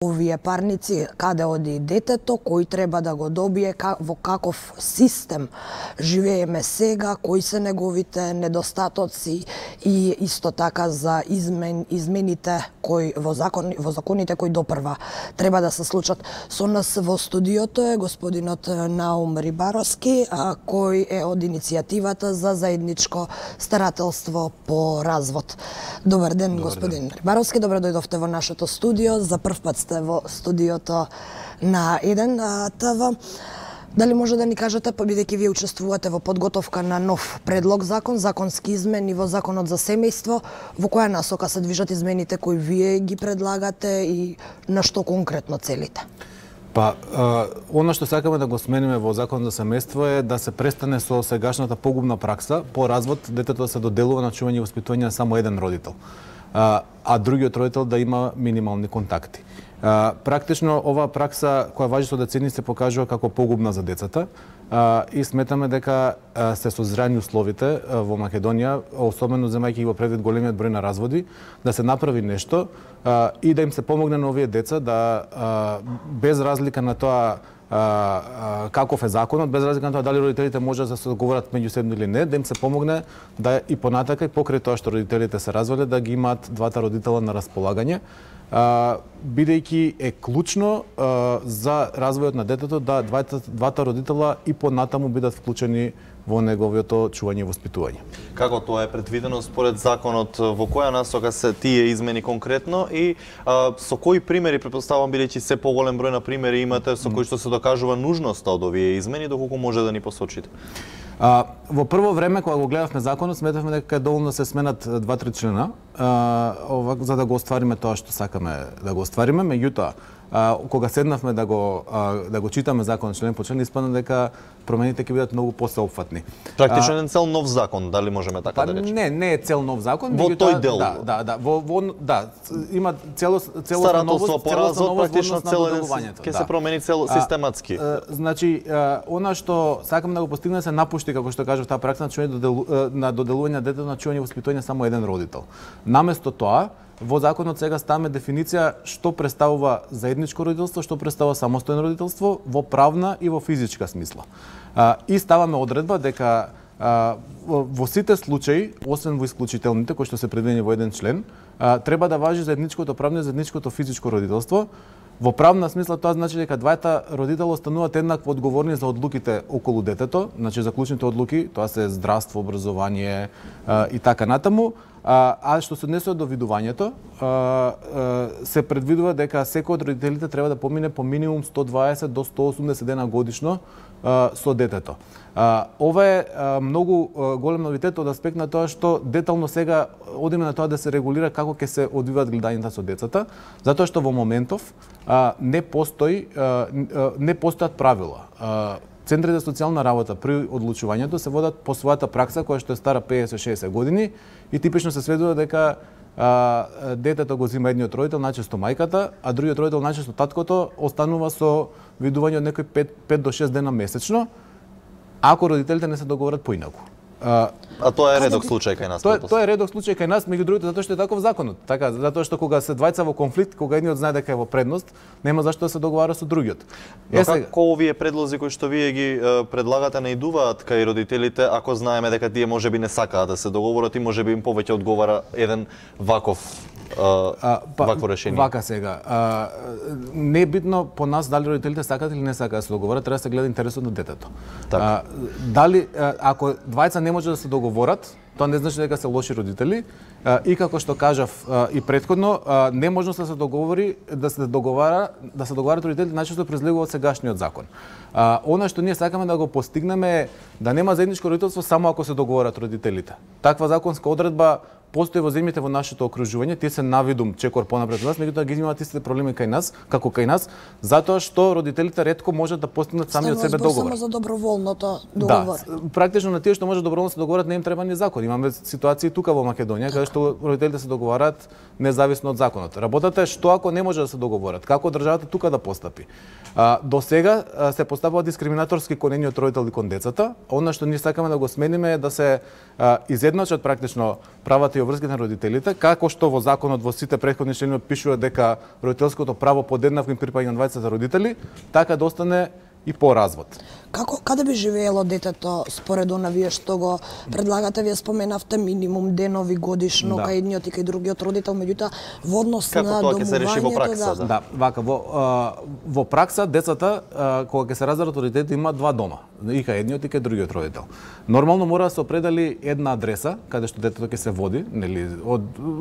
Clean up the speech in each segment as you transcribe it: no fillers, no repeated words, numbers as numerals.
овие парници, каде оди детето, кој треба да го добие, во каков систем живееме сега, кои се неговите недостатоци и исто така за измените кои во законите кои допрва треба да се случат. Со нас во студиото е господинот Наум Рибаровски, кој е од иницијативата за заедничко старателство по развод. Добар ден, господин Рибаровски, добро дојдовте во нашето студио. За прв пат сте во студиото на 1 ТВ. Дали може да ни кажете, бидејќи вие учествувате во подготовка на нов предлог закон, законски измени во Законот за семејство, во која насока се движат измените кои вие ги предлагате и на што конкретно целите? Па, она што сакаме да го смениме во Законот за семејство е да се престане со сегашната погубна пракса по развод детето да се доделува на чување и воспитување на само еден родител, а другиот родител да има минимални контакти. Практично оваа пракса која важи со децени се покажува како погубна за децата и сметаме дека се созрани условите во Македонија, особено земајќи во предвид големиот број на разводи, да се направи нешто и да им се помогне на овие деца да без разлика на тоа каков е законот, без разлика на тоа дали родителите може да се договорат меѓусебно или не, да им се помогне да и понатака и покрај тоа што родителите се развале, да ги имаат двата родитела на располагање, бидејќи е клучно за развојот на детето да двата родитела и понатаму бидат вклучени во неговото чување и воспитување. Како тоа е предвидено според законот, во која насока се тие измени конкретно и со кои примери, претпоставувам, бидејќи се поголем број на примери имате со кои што се докажува нужноста од овие измени, доколку може да ни посочите? Во прво време, кога го гледавме законот, сметавме дека е доволно да се сменат 2-3 члена, за да го оствариме тоа што сакаме да го оствариме. Меѓутоа, кога седнавме да го читаме законот член по член, испадна дека промените ќе бидат многу посеопфатни. Практично еден цел нов закон, дали можеме така да речеме? Не е цел нов закон, во тој дел. Има целосно новост по развод, практично цел еден ќе се промени цел систематски. Значи, она што сакам да го постигне се напушти, како што кажав, таа пракса на доделување на детето на чување и воспитување само еден родител. Наместо тоа, во законот сега ставаме дефиниција што представува заедничко родителство, што представува самостојно родителство во правна и во физичка смисла. И ставаме одредба дека во сите случаи, освен во исклучителните кои што се предвидени во еден член, треба да важи заедничкото правно и заедничкото физичко родителство. Во правна смисла тоа значи дека двајата родители остануваат еднакво одговорни за одлуките околу детето, значи за клучните одлуки, тоа се здравство, образование и така натаму. А што се однесува до видувањето, се предвидува дека секој од родителите треба да помине по минимум 120 до 180 дена годишно со детето. Ова е многу голем новитет од аспект на тоа што детално сега одиме на тоа да се регулира како ќе се одвиваат гледањата со децата, затоа што во моментов не постојат правила. Центрите за социјална работа при одлучувањето се водат по својата пракса која што е стара 50-60 години и типично се сведува дека детето го зема едниот родител, најчесто мајката, а другиот родител, најчесто таткото, останува со видување од некои 5 до 6 дена месечно, ако родителите не се договорат поинаку. А тоа е редок случај кај нас? Тоа е редок случај кај нас, меѓу другото, затоа што е таков законот. Така, затоа што кога се двајца во конфликт, кога едниот знае дека е во предност, нема зашто да се договара со другиот. Но како овие предлози кои што вие ги предлагате не идуваат кај родителите, ако знаеме дека тие можеби не сакаат да се договорат и можеби им повеќе одговара еден ваков вакво решение? Вака сега. Не е битно по нас дали родителите сакаат или не сакаат да се договорат, треба да се гледа интересот на детето. Дали ако двајца не може да се договорат, тоа не значи дека се лоши родители и како што кажав и претходно, неможност да се договори, да се договарат родителите најчесто произлегува од сегашниот закон. Она што ние сакаме да го постигнеме е да нема заедничко родителство само ако се договорат родителите. Таква законска одредба постои во земјите во нашето окружување, тие се навидум чекор понапред од нас, меѓутоа ги имаат истите проблеми кај нас, како кај нас, затоа што родителите ретко можат да постигнат сами од себе договор. Само за доброволното договор. Да, практично на тие што може доброволно се договорат не им треба ни закон. Имаме ситуации тука во Македонија каде што родителите се договараат независно од законот. Работата е што ако не може да се договорат, како државата тука да постапи. До сега се постапува дискриминаторски кон едниот родител и кон децата. Она што ние сакаме да го смениме е да се изедначат практично правата и врските на родителите, како што во законот во сите претходни членови пишува дека родителското право подеднавно им припаѓа на двајцата родители, така да остане и по развод. Каде би живеело детето според она вие што го предлагате? Вие споменавте минимум денови годишно кај едниот и кај другиот родител, меѓутоа во однос на тоа ќе се реши во пракса? Да, вака во пракса децата кога ќе се разделат родителите има два дома, и кај едниот и кај другиот родител. Нормално мора да се определи една адреса каде што детето ќе се води, нели,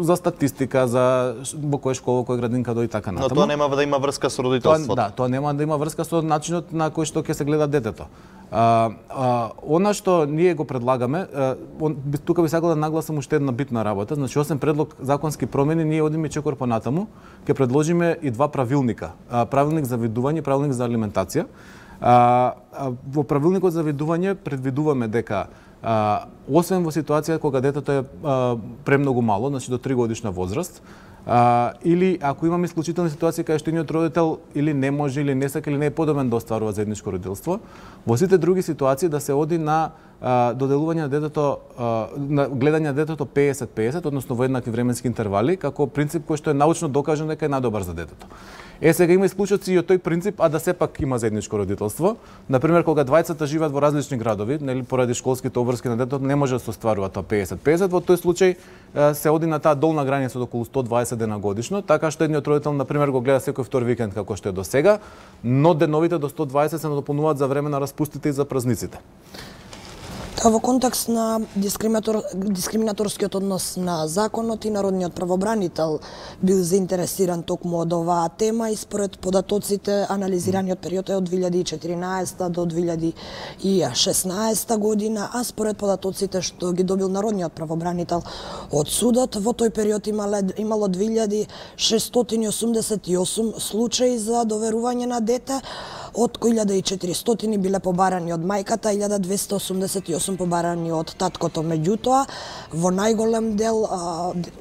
за статистика, за во која школа, која градинка и така натаму. Но тоа нема да има врска со родителството. Тоа нема да има врска со начинот на кој што ќе се гледа детето. Она што ние го предлагаме, тука би сакал да нагласам уште една битна работа, значи освен предлог законски промени, ние одиме чекор понатаму, ќе предложиме и два правилника. Правилник за видување и правилник за алиментација. Во правилникот за видување предвидуваме дека освен во ситуација кога детето е премногу мало, значи до 3 годишна возраст, или ако имаме исклучителни ситуации кај што едниот родител или не може или не сака или не е подобен да остварува заедничко родителство, во сите други ситуации да се оди на доделување на детето, на гледање на детето 50-50, односно во еднакви временски интервали, како принцип кој што е научно докажан дека е најдобар за детето. Сега има исклучоци и од тој принцип, а да сепак има заедничко родителство. Например, кога двајцата живеат во различни градови, нели поради школските обврски на детето не може да се остварува тоа 50-50, во тој случај се оди на таа долна граница од околу 120 дена годишно, така што едниот родител например го гледа секој втор викенд како што е до сега, но деновите до 120 се надополнуваат за време на распустите и за празниците. Во контекст на дискриминаторскиот однос на законот и народниот правобранител бил заинтересиран токму од оваа тема и според податоците анализираниот период е од 2014 до 2016 година, а според податоците што ги добил народниот правобранител од судот, во тој период имало 2688 случаи за доверување на дете, од кои 1400 биле побарани од мајката, 1288 побарани од таткото. Меѓутоа, во најголем дел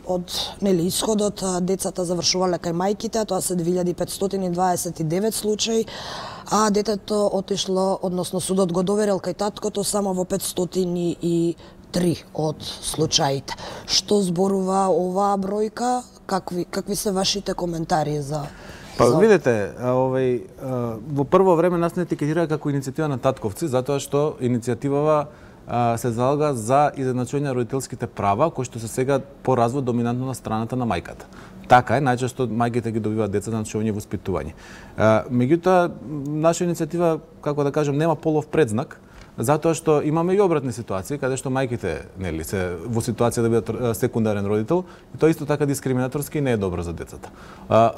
од исходот децата завршувале кај мајките, тоа се 2529 случаи, а детето отишло, односно судот го доверил кај таткото само во 503 од случаите. Што зборува оваа бројка? Какви се вашите коментари за... Видете, во прво време нас не етикетира како иницијатива на татковци, затоа што иницијативава се залага за изедначување на родителските права, кои што се сега по развод доминантно на страната на мајката. Така е, најчесто мајките ги добиваат децата на начинување и воспитување. Меѓутоа, наша иницијатива, како да кажем, нема полов предзнак, затоа што имаме и обратни ситуации каде што мајките нели се во ситуација да бидат секундарен родител и тоа исто така дискриминаторски не е добро за децата.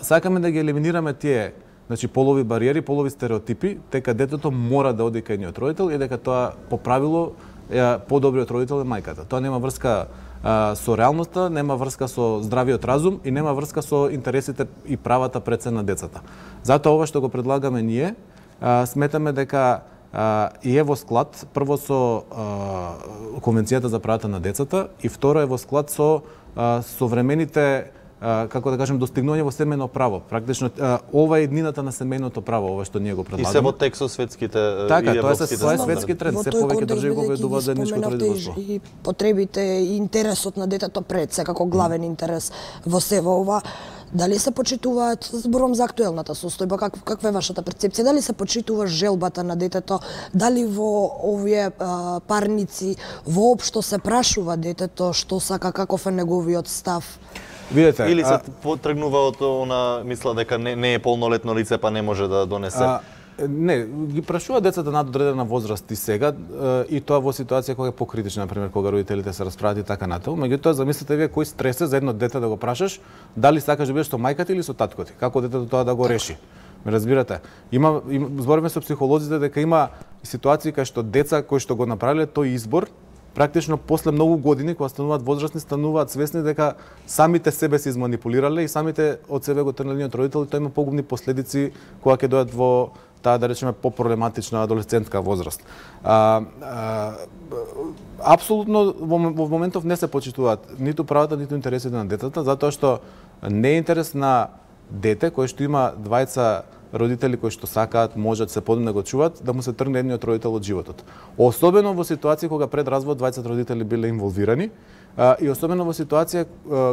Сакаме да ги елиминираме тие значи полови бариери, полови стереотипи, дека детето мора да оди кај едниот родител и дека тоа по правило подобриот родител е мајката. Тоа нема врска со реалноста, нема врска со здравиот разум и нема врска со интересите и правата пред се на децата. Затоа ова што го предлагаме ние, сметаме дека и е во склад прво со Конвенцијата за правата на децата и второ е во склад со современите како да кажем достигнување во семејно право. Практично ова е еднината на семејното право, ова што ние го предлагаме. И се во текст со светските така, и европските стандарди. Тоа е светски тренд, се повеќе држави го ведуваат заедничкото родителство. И потребите и интересот на детето пред се како главен интерес во сева ова. Дали се почитуваат, зборувам за актуелната состојба, каква е вашата перцепција? Дали се почитува желбата на детето? Дали во овие парници воопшто се прашува детето што сака, каков е неговиот став? Видете, или се потргнува од она мисла дека не е полнолетно лице па не може да донесе. Не, ги прашува децата над одредена возраст и сега и тоа во ситуација кога е покритична, например, кога родителите се расправат и така натаму. Меѓутоа, замислете вие кој стрес е за едно дете да го прашаш дали сакаш да бидеш со мајката или со таткото, како детето тоа да го реши. Ме разбирате? Збориме со психолозите дека има ситуации кај што деца кои што го направиле тој избор практично после многу години кога стануваат возрастни, стануваат свесни дека самите себе се изманипулирале и самите од себе го тргнале нивниот родител и тоа има погубни последици кога ќе дојдат во таа, да речеме, попроблематична адолесцентска возраст. Апсолутно во моментов не се почитуваат ниту правата, ниту интересите на детата, затоа што не е интерес на дете кој што има двајца родители кои што сакаат, можат се подобно да го чуваат, да му се тргне едниот родител од животот. Особено во ситуации кога пред развод двајцата родители биле инволвирани, и особено во ситуација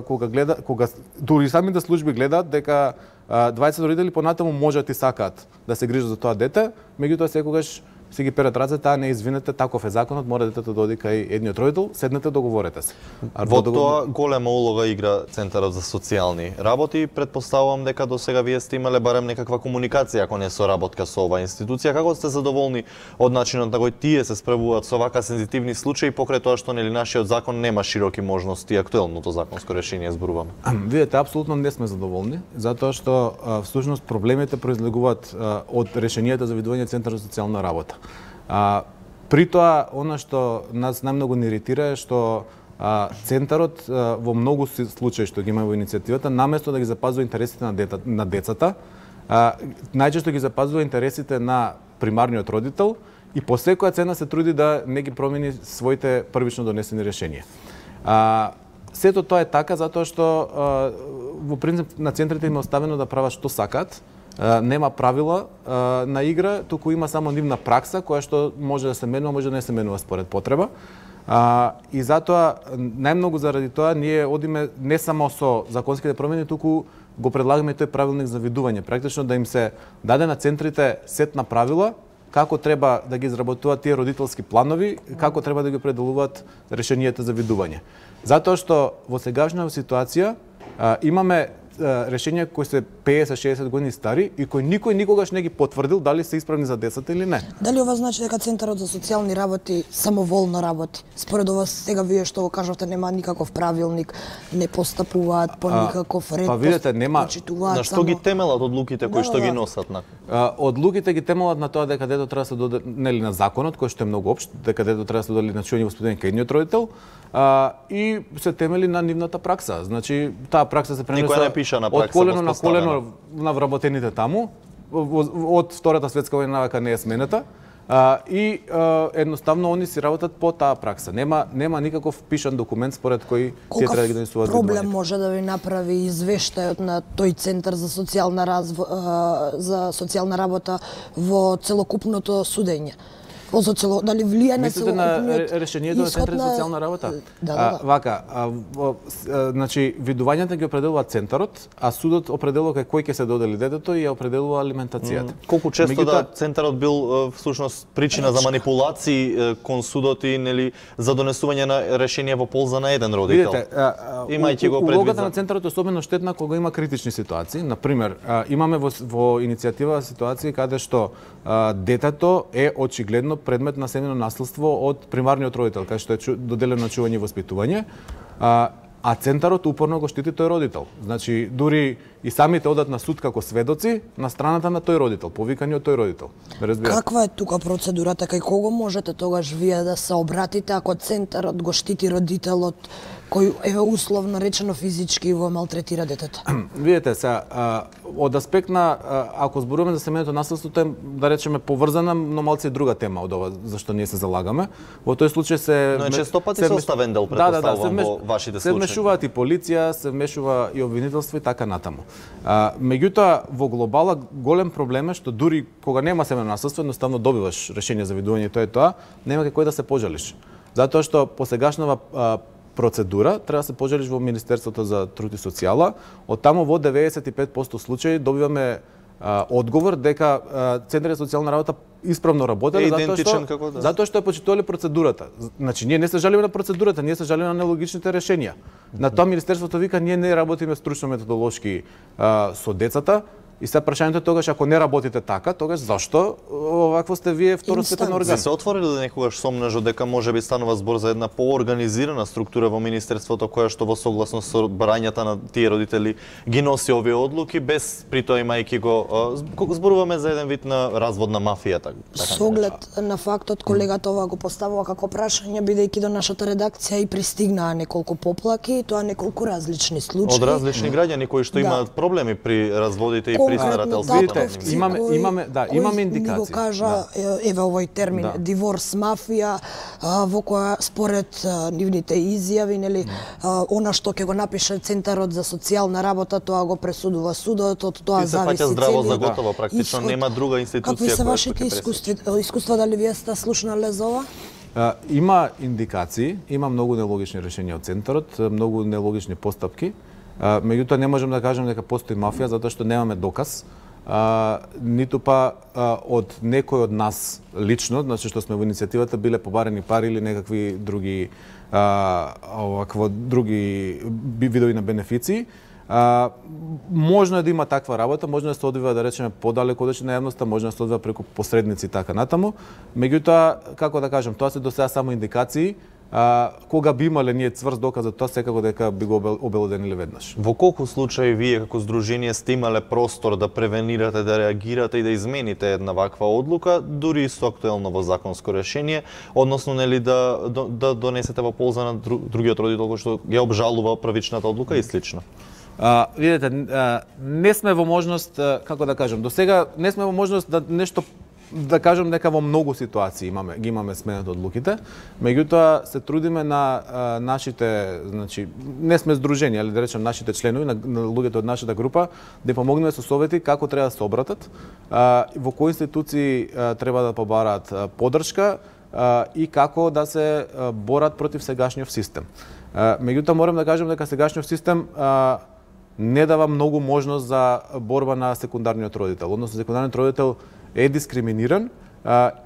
кога дури самите служби гледаат дека 20 родители понатаму можат и сакаат да се грижат за тоа дете, меѓутоа секогаш си ги перат рацете, а не извинете, таков е законот, мора детето да оди кај едниот родител, седнете, договорете се. Во тоа голема улога игра Центарот за социјални работи. Претпоставувам дека до сега вие сте имале барем некаква комуникација, ако не соработка со оваа институција. Како сте задоволни од начинот на кој тие се справуваат со вака сензитивни случаи, покрај тоа што нели нашиот закон нема широки можности, актуелното законско решение зборуваме? Видете, апсолутно не сме задоволни, затоа што всушност проблемите произлегуваат од решенијата за видување Центар за социјална работа. При тоа, она што нас најмногу не иритира е што Центарот во многу случаи што ги има во иницијативата, наместо да ги запазува интересите на децата, најчесто ги запазува интересите на примарниот родител и по секоја цена се труди да не ги промени своите првично донесени решенија. Сето тоа е така затоа што во принцип на центрите им е оставено да прават што сакаат. Нема правила на игра, туку има само нивна пракса која што може да се менува, може да не се менува според потреба. И затоа најмногу заради тоа ние одиме не само со законските промени, туку го предлагаме тој правилник за видување, практично да им се даде на центрите сет на правила како треба да ги изработуваат тие родителски планови, како треба да ги определуваат решенијата за видување. Затоа што во сегашна ситуација имаме решенија кои се 50-60 години стари и кои никој никогаш не ги потврдил дали се исправни за децата или не. Дали ова значи дека Центарот за социјални работи самоволно работи? Според ова сега вие што го кажавте нема никаков правилник, не постапуваат по никаков ред. Па видете, нема на што ги темелат одлуките кои што ги носат на. Одлуките ги темелат на тоа дека дето треба да се доде нели на законот кој што е многу општ, дека дето треба да се додели на чување и воспитување кај едниот родител. И се темели на нивната пракса. Значи, таа пракса се пренесува од колено на колено на вработените таму, од Втората светска војна не е сменета, и едноставно они си работат по таа пракса. Нема никаков пишан документ според кој тие треба да ги донесуваат. Колкав проблем може да ви направи извештајот на тој Центар за социјална работа во целокупното судење? Дали влијае на целокупниот решението на Центарот за социјална работа? Вака, значи видувањата ги определува Центарот, а судот определува кој ќе се додели детето и ја определува алиментацијата. Колку често да Центарот бил всушност причина за манипулации кон судот и нели за донесување на решение во полза на еден родител? Видите, имајќи го предвид. Улогата на Центарот е особено штетна кога има критични ситуации. Например, имаме во иницијатива ситуации каде што детето е очигледно предмет на семејно наследство од примарниот родител, кај што е доделено на чување и воспитување, а Центарот упорно го штити тој родител. Значи, дури и самите одат на суд како сведоци на страната на тој родител, повикани од тој родител. Каква е тука процедурата, кај кого можете тогаш вие да се обратите ако Центарот го штити родителот кој е условно речено физички го малтретира детето? Видете се, од аспект на ако зборуваме за семејното наследство, тоа е да речеме поврзана, но малце друга тема од ова зашто ние се залагаме. Во тој случај се но често пати се оставен дел претпоставувам во вашите случаи. Се вмешуваат и полиција, се вмешува и обвинителство и така натаму. Меѓутоа во глобала голем проблем е што дури кога нема семејно наследство, едноставно добиваш решение за видување, тоа е тоа, нема кај кој да се пожалиш. Затоа што по сегашнава процедура треба да се пожалиш во Министерството за труд и социјала. Од таму во 95% случаи добиваме одговор дека Центарот за социјална работа исправно работеле затоа што е почитувале процедурата. Значи ние не се жалиме на процедурата, ние се жалиме на нелогичните решенија. На тоа Министерството вика ние не работиме стручно методолошки со децата. И се прашањето тогаш ако не работите така, тогаш зашто овакво сте вие второстепен орган? Се отворили некогаш сомнежот дека можеби станува збор за една поорганизирана структура во Министерството која што во согласно со барањата на тие родители ги носи овие одлуки без при тоа имајќи го зборуваме за еден вид на разводна мафија така. Со оглед на фактот колегата ова го поставува како прашање бидејќи до нашата редакција и пристигнаа неколку поплаки, тоа неколку различни случаи. Од различни граѓани кои што имаат проблеми при разводите и при старателството. Имаме индикации. Ни го кажа еве овој термин диворс мафија во која според нивните изјави нели она што ќе го напише Центарот за социјална работа тоа го пресудува судот, од тоа зависи целиот. Здраво за готово, практично нема друга институција која ќе пресуди. Какви се вашите искуства, дали вие сте слушнале за ова? Има индикации, има многу нелогични решенија од центарот, многу нелогични постапки. Меѓутоа не можам да кажам дека постои мафија затоа што немаме доказ. Ниту па од некој од нас лично, значи што сме во иницијативата биле побарени пари или некакви други други видови на бенефиции. Можно е да има таква работа, можно да се одвива, да речеме, подалеку од на јавноста, можно да се одвива преку посредници така натаму. Меѓутоа, како да кажам, тоа се до сега само индикации. Кога би имале ние цврст доказ за тоа, секако дека би го обелодениле веднаш. Во колку случаи вие како здружение сте имале простор да превенирате, да реагирате и да измените една ваква одлука, дури со актуелно законско решение, односно нели да донесете во полза на другиот родител кој што ја обжалува првичната одлука и слично? Видете, не сме во можност, како да кажам, до сега не сме во можност да нешто да кажам дека во многу ситуации ги имаме сменет одлуките, меѓутоа се трудиме на нашите, значи не сме здружени, али да речем нашите членови, на луѓето од нашата група, да помогнеме со совети како треба да се обратат, во кои институции треба да побараат поддршка и како да се борат против сегашниот систем. Меѓутоа морам да кажам дека сегашниот систем не дава многу можност за борба на секундарниот родител, односно секундарниот родител е дискриминиран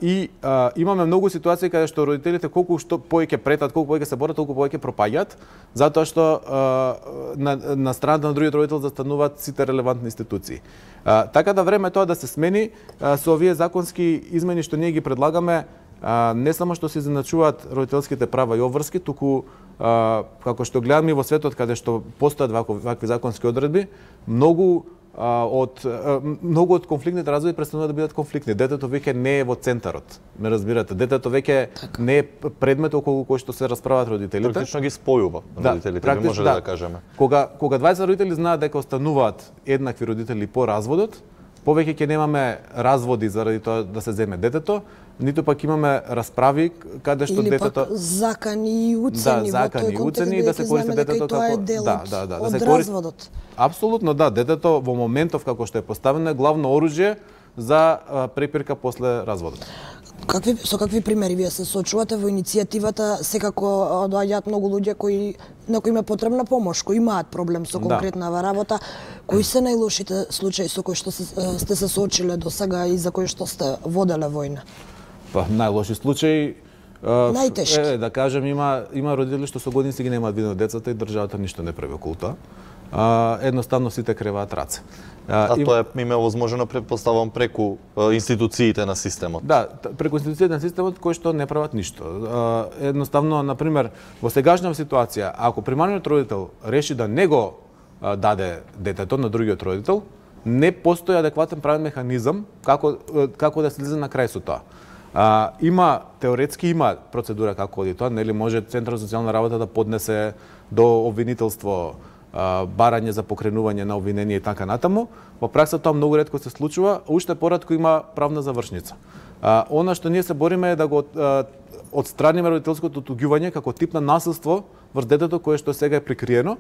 и имаме многу ситуации каде што родителите колку што повеќе претат, колку повеќе се борат, толку повеќе пропаѓаат, затоа што на страната на другиот родител застануваат сите релевантни институции. Така да време тоа да се смени со овие законски измени што ние ги предлагаме, не само што се изначуваат родителските права и обврски, туку како што гледаме во светот каде што постојат вакви законски одредби, многу од конфликтните разводи престануваат да бидат конфликтни. Детето веќе не е во центарот. Ме разбирате, детето веќе не е предмет околу кој што се расправаат родителите. Практично ги спојува родителите, ви може да кажеме. Кога двајца родители знаат дека остануваат еднакви родители по разводот, повеќе ќе немаме разводи заради тоа да се земе детето, ниту пак имаме расправи каде што или детето пак закани и уцени во тој контекст да се користи детето како од разводот. Апсолутно да, детето во моментов како што е поставено е главно оружје за препирка после разводот. Со какви примери вие се соочувате во иницијативата? Секако доаѓаат многу луѓе на кои им е потребна помош, кои имаат проблем со конкретна работа. Кои се најлошите случаи со кои што сте се соочиле до сега и за кои што сте воделе војна? Па најлоши случаи најтешки. Да кажем, има родители што со години си ги немаат видено децата и државата ништо не прави околу тоа. Едноставно сите креваат раце. Тоа им е возможно, претпоставам, преку институциите на системот. Да, преку институциите на системот кои што не прават ништо. Едноставно, например, во сегашна ситуација, ако примариот родител реши да не го даде детето на другиот родител, не постои адекватен правен механизам како да се излезе на крај со тоа. Теоретски има процедура како оди тоа, нели може Центарот за социјална работа да поднесе до обвинителство барање за покренување на обвинение и така натаму. Во пракса тоа многу ретко се случува, уште поретко има правна завршница. Она што ние се бориме е да го отстраниме родителското туѓување како тип на насилство врз детето кое што сега е прикриено,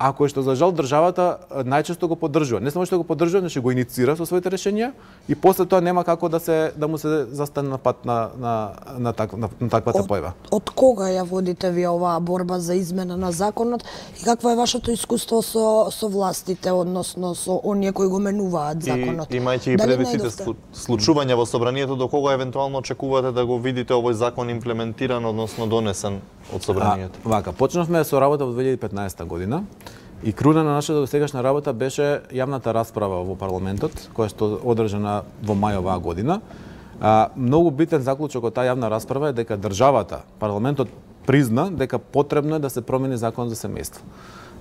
а кој што за жал државата најчесто го поддржува. Не само што го поддржува, но што го иницира со своите решенија и после тоа нема како да му се застане на пат на таквата појава. Од кога ја водите вие оваа борба за измена на законот и какво е вашето искуство со властите, односно со оние кои го менуваат законот? И имајќи и предвид сите случувања во собранието, до кога евентуално очекувате да го видите овој закон имплементиран, односно донесен од собранието? Вака, почнавме со работа во 2015 година. И круна на нашата досегашна работа беше јавната расправа во парламентот, која што одржана во мај оваа година. Многу битен заклучок од таа јавна расправа е дека државата, парламентот призна дека потребно е да се промени закон за семејство.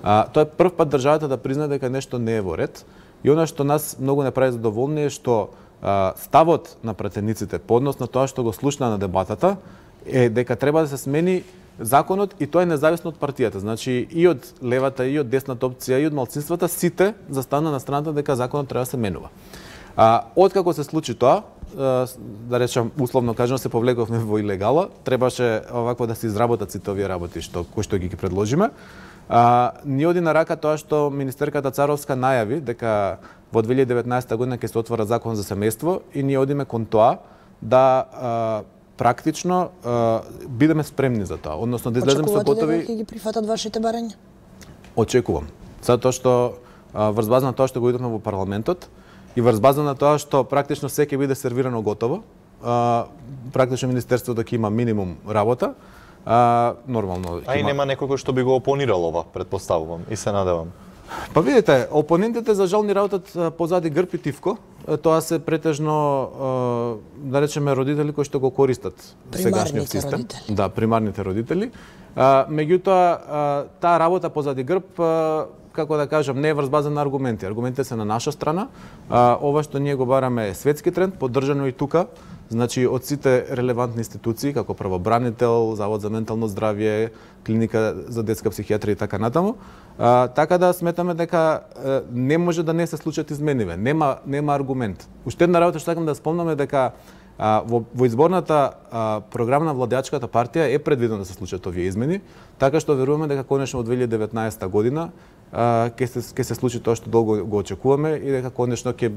Тоа е прв пат државата да призна дека нешто не е во ред и она што нас многу не прави задоволни е што ставот на пратениците по однос на тоа што го слушна на дебатата е дека треба да се смени законот и тоа е независно од партијата. Значи и од левата, и од десната опција, и од малцинствата, сите застана на страната дека законот треба да се менува. Откако се случи тоа, да речам условно кажано, се повлеговме во илегала, требаше овакво да се изработат сите овие работи кои што ги предложиме. Ни оди на рака тоа што министерката Царовска најави дека во 2019 година ќе се отвора закон за семејство и ние одиме кон тоа да практично бидеме спремни за тоа, односно да излеземе со Очекувате готови. дека ќе ги прифатат вашите барања? Очекувам. Затоа што врз база на тоа што го идовме во парламентот и врз база на тоа што практично се ќе биде сервирано готово, практично министерството ќе има минимум работа, нормално. А и нема некој кој што би го опонирал ова, претпоставувам и се надевам. Па видите, опонентите за жал ни работат позади грб и тивко. Тоа се претежно, да речеме, родители кои што го користат сегашниот систем. Родители. Да, примарните родители. Меѓутоа, таа работа позади грб, како да кажам, не е врз база на аргументи. Аргументите се на наша страна. Ова што ние го бараме е светски тренд, поддржано и тука. Значи, од сите релевантни институции, како правобранител, Завод за ментално здравје, Клиника за детска психијатрија и така натаму. Така да сметаме дека не може да не се случат измениве. Нема аргумент. Уште една работа што сакам да спомнам е дека во изборната програма на владеачката партија е предвидено да се случат овие измени, така што веруваме дека конечно од 2019 година ќе се случи тоа што долго го очекуваме и дека конечно ќе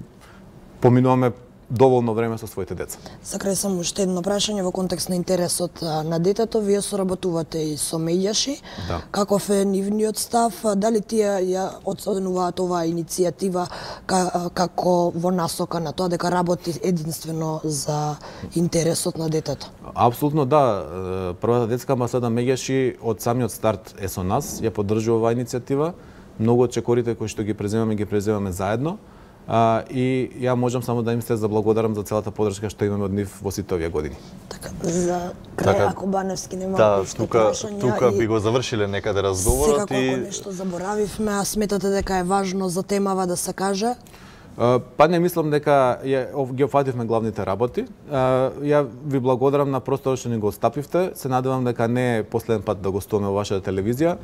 поминуваме доволно време со своите деца. За крај само уште едно прашање во контекст на интересот на детето. Вие соработувате и со меѓаши. Да. Каков е нивниот став? Дали тие ја оценуваат оваа иницијатива како во насока на тоа дека работи единствено за интересот на детето? Апсолутно да. Првата детска амбасада меѓаши од самиот старт е со нас, ја поддржува оваа иницијатива. Многу од чекорите кои што ги преземаме заедно. И ја можам само да им се заблагодарам за целата поддршка што имаме од нив во сите овие години. Така, за крај, ако Баневски нема уште прашања, тука би го завршиле некаде разговорот и ако нешто заборавивме, а сметате дека е важно за темава да се каже? Па не мислам дека ги офативме главните работи. Ја ви благодарам на просторот што ни го остапивте. Се надевам дека не е последен пат да гостуваме во вашата телевизија.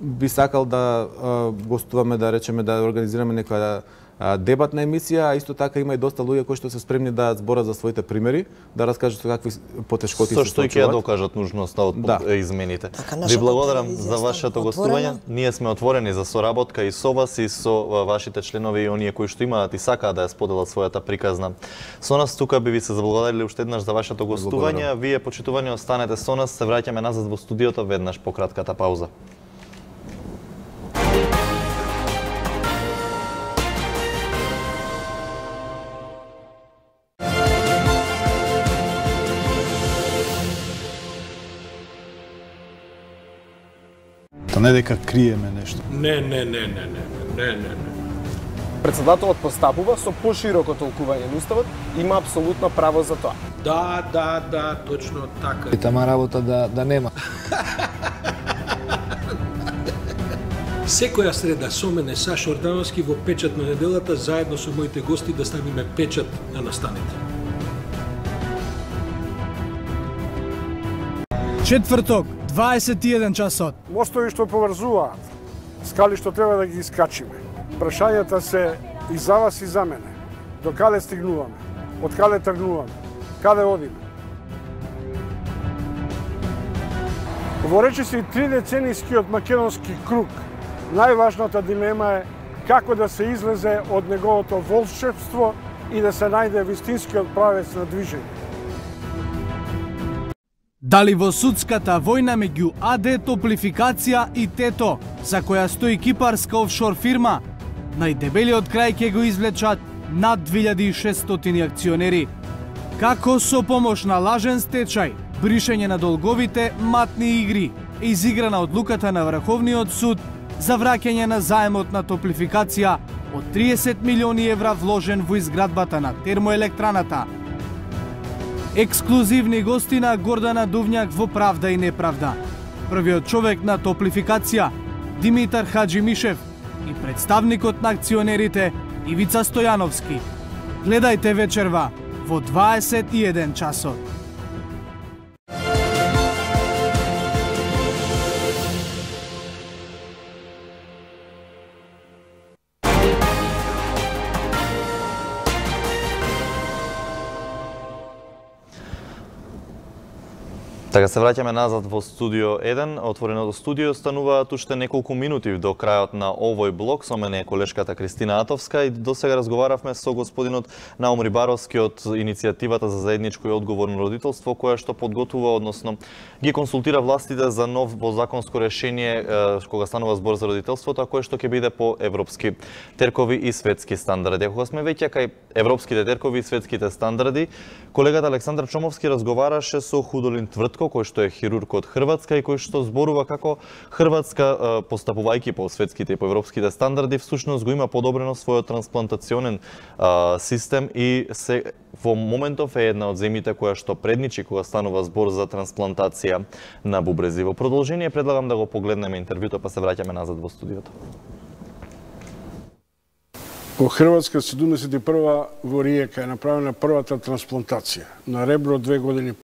Би сакал да гостуваме, да речеме, да организираме некоја дебатна емисија, а исто така има и доста луѓе кои што се спремни да зборат за своите примери, да раскажат со какви потешкоти се соочуваат. Со што ќе ја докажат нужноста од измените. Така, ви благодарам за вашето гостување. Ние сме отворени за соработка и со вас и со вашите членови и оние кои што имаат и сакаат да ја споделат својата приказна. Со нас тука би ви се заблагодарили уште еднаш за вашето гостување. Вие, почитувани, останете со нас. Се враќаме назад во студиото веднаш по кратката пауза. Не дека криеме нешто. Не. Председателот постапува со пошироко толкување на уставот, има апсолутно право за тоа. Да, точно така. И тама работа да нема. Секоја среда со мене Сашо Ордановски во печат на неделата заедно со моите гости да ставиме печат на настаните. Четврток, 21 часот. Мостови што поврзуваат, скали што треба да ги искачиме. Прашањата се и за вас и за мене. До каде стигнуваме? Од каде тргнуваме? Каде одиме? Во речиси 3 деценискиот македонски круг, најважната дилема е како да се излезе од неговото волшебство и да се најде вистинскиот правец на движење. Дали во судската војна меѓу АД Топлификација и ТЕТО, за која стои кипарска офшор фирма, најдебелиот крај ќе го извлечат над 2600 акционери. Како со помош на лажен стечај, бришење на долговите матни игри, изиграна одлуката на Врховниот суд за враќање на заемот на Топлификација од 30 милиони евра вложен во изградбата на термоелектраната. Ексклузивни гости на Гордана Дувњак во Правда и неправда. Првиот човек на Топлификација, Димитар Хаджи Мишев, и представникот на акционерите, Ивица Стојановски. Гледајте вечерва во 21 часот. Така се враќаме назад во студио 1. Отвореното студио стануваат уште неколку минути до крајот на овој блок. Со мене е колешката Кристина Атовска и до сега разговаравме со господинот Наум Рибаровски од иницијативата за заедничко и одговорно родителство, која што подготвува, односно ги консултира властите за ново законско решение кога станува збор за родителството, а кое што ќе биде по европски теркови и светски стандарди. Кога сме веќе кај европските теркови и светските стандарди, колегата Александар Чомовски разговараше со Худолин Твртко, кој што е хирург од Хрватска и кој што зборува како Хрватска, постапувајќи по светските и по европските стандарди, всушност го има подобрено својот трансплантационен систем и се во моментов е една од земјите која што предничи кога станува збор за трансплантација на бубрези. Во продолжение предлагам да го погледнеме интервјуто, па се враќаме назад во студиото. Во Хрватска 71 во Риека е направена првата трансплантација на ребро 2 години